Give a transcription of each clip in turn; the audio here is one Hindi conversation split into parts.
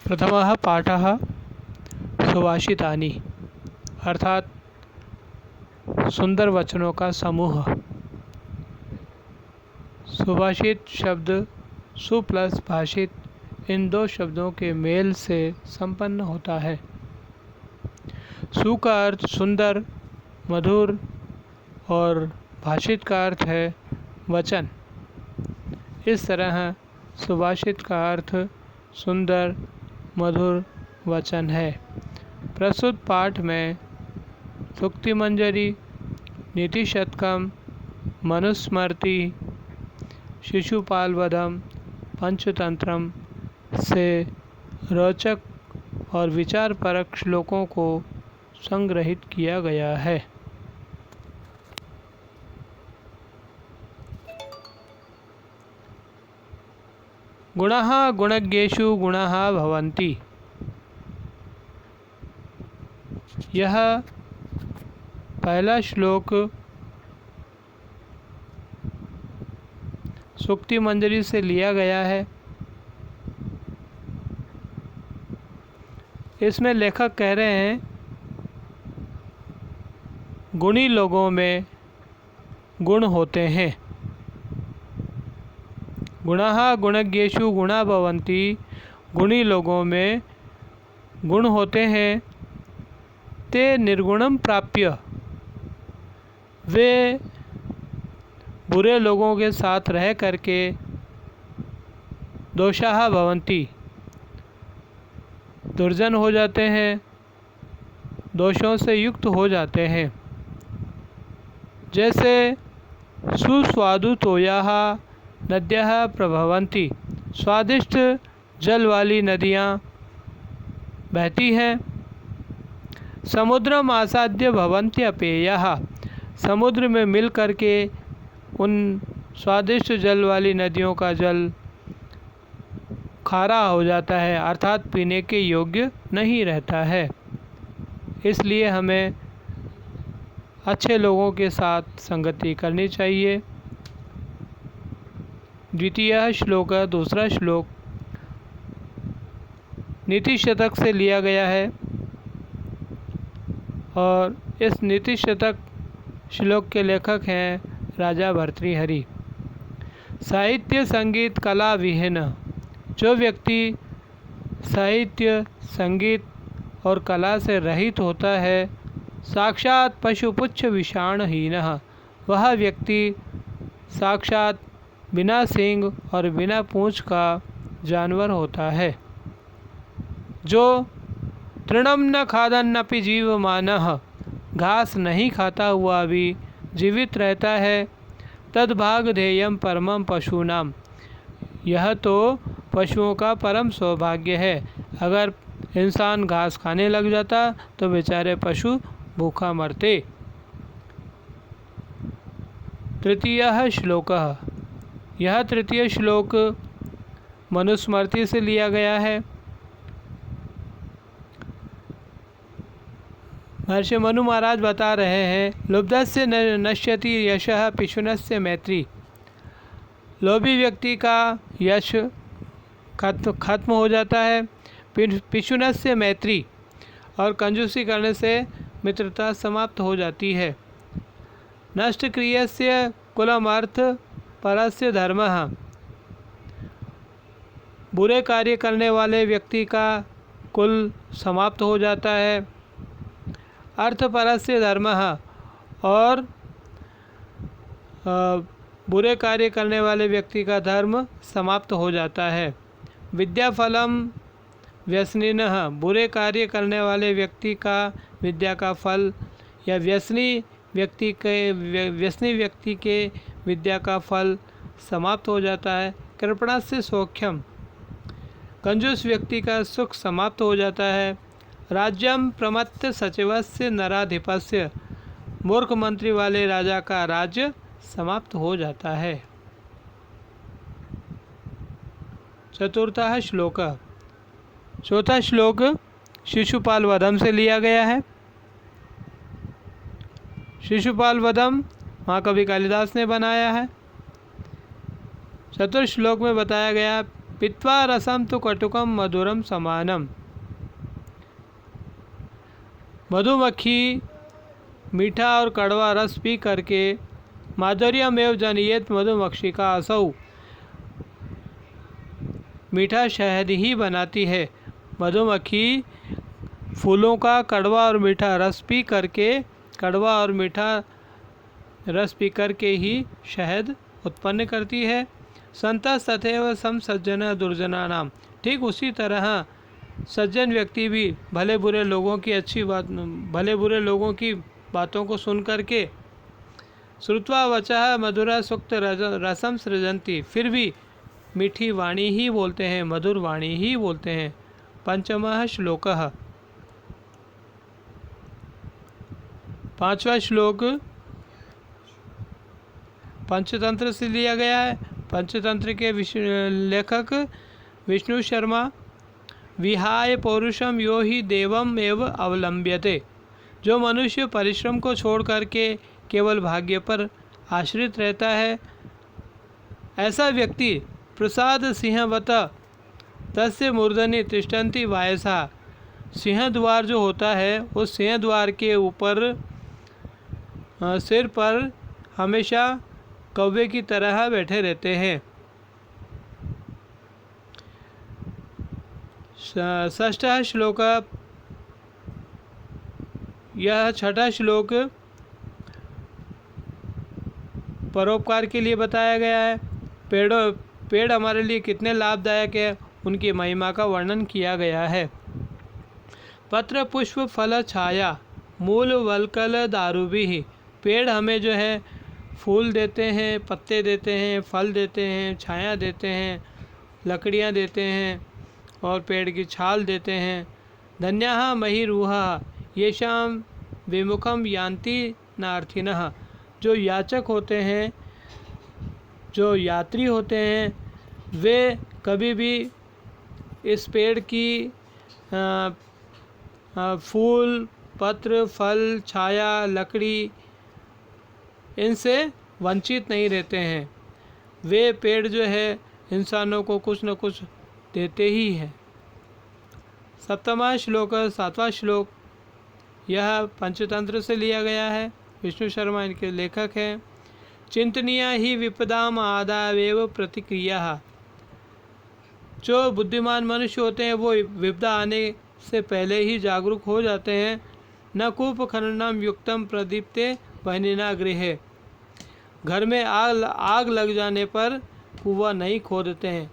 प्रथमः पाठः सुभाषितानि अर्थात सुंदर वचनों का समूह। सुभाषित शब्द सु प्लस भाषित इन दो शब्दों के मेल से संपन्न होता है। सु का अर्थ सुंदर, मधुर और भाषित का अर्थ है वचन। इस तरह सुभाषित का अर्थ सुंदर, मधुर वचन है। प्रस्तुत पाठ में सूक्ति मंजरी, नीति शतकम, मनुस्मृति, शिशुपाल वधम, पंचतंत्रम से रोचक और विचारपरक श्लोकों को संग्रहित किया गया है। गुणः गुणज्ञेषु गुणः भवन्ति। यह पहला श्लोक सूक्ति मंजरी से लिया गया है। इसमें लेखक कह रहे हैं गुणी लोगों में गुण होते हैं। गुणः गुणज्ञेषु गुणा भवन्ति। गुणी लोगों में गुण होते हैं। ते निर्गुणम प्राप्य। वे बुरे लोगों के साथ रह करके दोषाः भवन्ति, दुर्जन हो जाते हैं, दोषों से युक्त हो जाते हैं। जैसे सुस्वादु तोयाः नद्यः प्रभवन्ति। स्वादिष्ट जल वाली नदियाँ बहती हैं। समुद्रम आसाद्य भवन्ति अपेयः। समुद्र में मिल करके उन स्वादिष्ट जल वाली नदियों का जल खारा हो जाता है, अर्थात पीने के योग्य नहीं रहता है। इसलिए हमें अच्छे लोगों के साथ संगति करनी चाहिए। द्वितीय श्लोक, दूसरा श्लोक नीति शतक से लिया गया है और इस नीति शतक श्लोक के लेखक हैं राजा भर्तृहरि। साहित्य, संगीत, कला विहीन। जो व्यक्ति साहित्य, संगीत और कला से रहित होता है, साक्षात पशुपुच्छ विषाणहीनः। वह व्यक्ति साक्षात बिना सींग और बिना पूंछ का जानवर होता है। जो तृणम न खादन्नपि जीवमानः। घास नहीं खाता हुआ भी जीवित रहता है। तद्भागधेयम परमं पशूनाम। यह तो पशुओं का परम सौभाग्य है। अगर इंसान घास खाने लग जाता तो बेचारे पशु भूखा मरते। तृतीयः श्लोकः। यह तृतीय श्लोक मनुस्मृति से लिया गया है। महर्षि मनु महाराज बता रहे हैं लुब्धस्य नश्यति यशः पिशुनस्य मैत्री। लोभी व्यक्ति का यश खत्म हो जाता है। पिशुनस्य मैत्री, और कंजूसी करने से मित्रता समाप्त हो जाती है। नष्ट क्रियस्य कुलम अर्थ परस्य धर्मः। बुरे कार्य करने वाले व्यक्ति का कुल समाप्त हो जाता है। अर्थ परस्य धर्मः, और बुरे कार्य करने वाले व्यक्ति का धर्म समाप्त हो जाता है। विद्या फलम व्यसनिनः। बुरे कार्य करने वाले व्यक्ति का विद्या का फल या व्यसनी व्यक्ति के विद्या का फल समाप्त हो जाता है। कृपणस्य सौख्यम। कंजूस व्यक्ति का सुख समाप्त हो जाता है। राज्यम प्रमत्त सचिवस्य नराधिपस्य। मूर्ख मंत्री वाले राजा का राज्य समाप्त हो जाता है। चतुर्थः श्लोक। चौथा श्लोक शिशुपाल वधम से लिया गया है। शिशुपाल वधम महाकवि कालिदास ने बनाया है। चतुर्थ श्लोक में बताया गया पित्वा रसम तो कटुकम मधुरम समानम। मधुमक्खी मीठा और कड़वा रस पी करके माधुर्यमेव जनयेत मधुमक्षिका असौ, मीठा शहद ही बनाती है। मधुमक्खी फूलों का कड़वा और मीठा रस पी करके ही शहद उत्पन्न करती है। संतस तथैव समसज्जन दुर्जना नाम। ठीक उसी तरह सज्जन व्यक्ति भी भले बुरे लोगों की बातों को सुन करके श्रुत्वा वचः मधुरा सुक्त रसम सृजंती, फिर भी मीठी वाणी ही बोलते हैं, मधुर वाणी ही बोलते हैं। पंचमः श्लोकः, पांचवा श्लोक पंचतंत्र से लिया गया है। पंचतंत्र के लेखक विष्णु शर्मा। विहाय पौरुषम यो ही देवम एव अवलंब्यते। जो मनुष्य परिश्रम को छोड़ करके केवल भाग्य पर आश्रित रहता है, ऐसा व्यक्ति प्रसाद सिंहवत तस्य मूर्धनि तिष्ठन्ति वायसा। सिंह द्वार जो होता है, उस सिंह द्वार के ऊपर सिर पर हमेशा कौवे की तरह बैठे रहते हैं। षष्ठः श्लोक, यह छठा श्लोक परोपकार के लिए बताया गया है। पेड़ हमारे लिए कितने लाभदायक है, उनकी महिमा का वर्णन किया गया है। पत्र पुष्प फल छाया मूल वल्कल दारुभिः। पेड़ हमें जो है फूल देते हैं, पत्ते देते हैं, फल देते हैं, छाया देते हैं, लकड़ियाँ देते हैं और पेड़ की छाल देते हैं। धन्याः महिरूहाः येषां विमुखम यान्ति नार्थिनः। जो याचक होते हैं, जो यात्री होते हैं, वे कभी भी इस पेड़ की फूल, पत्र, फल, छाया, लकड़ी, इनसे वंचित नहीं रहते हैं। वे पेड़ जो है इंसानों को कुछ न कुछ देते ही हैं। सप्तमा श्लोक, सातवां श्लोक, यह पंचतंत्र से लिया गया है। विष्णु शर्मा इनके लेखक हैं। चिंतनीया ही विपदाम आदावेव प्रतिक्रिया। जो बुद्धिमान मनुष्य होते हैं वो विपदा आने से पहले ही जागरूक हो जाते हैं। न कूप खननम युक्तम प्रदीप्ते बहनिना गृहे। घर में आग लग जाने पर कुआं नहीं खोदते हैं।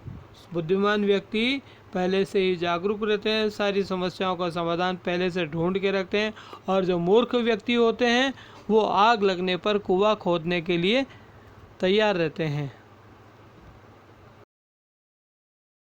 बुद्धिमान व्यक्ति पहले से ही जागरूक रहते हैं, सारी समस्याओं का समाधान पहले से ढूंढ के रखते हैं। और जो मूर्ख व्यक्ति होते हैं वो आग लगने पर कुआं खोदने के लिए तैयार रहते हैं।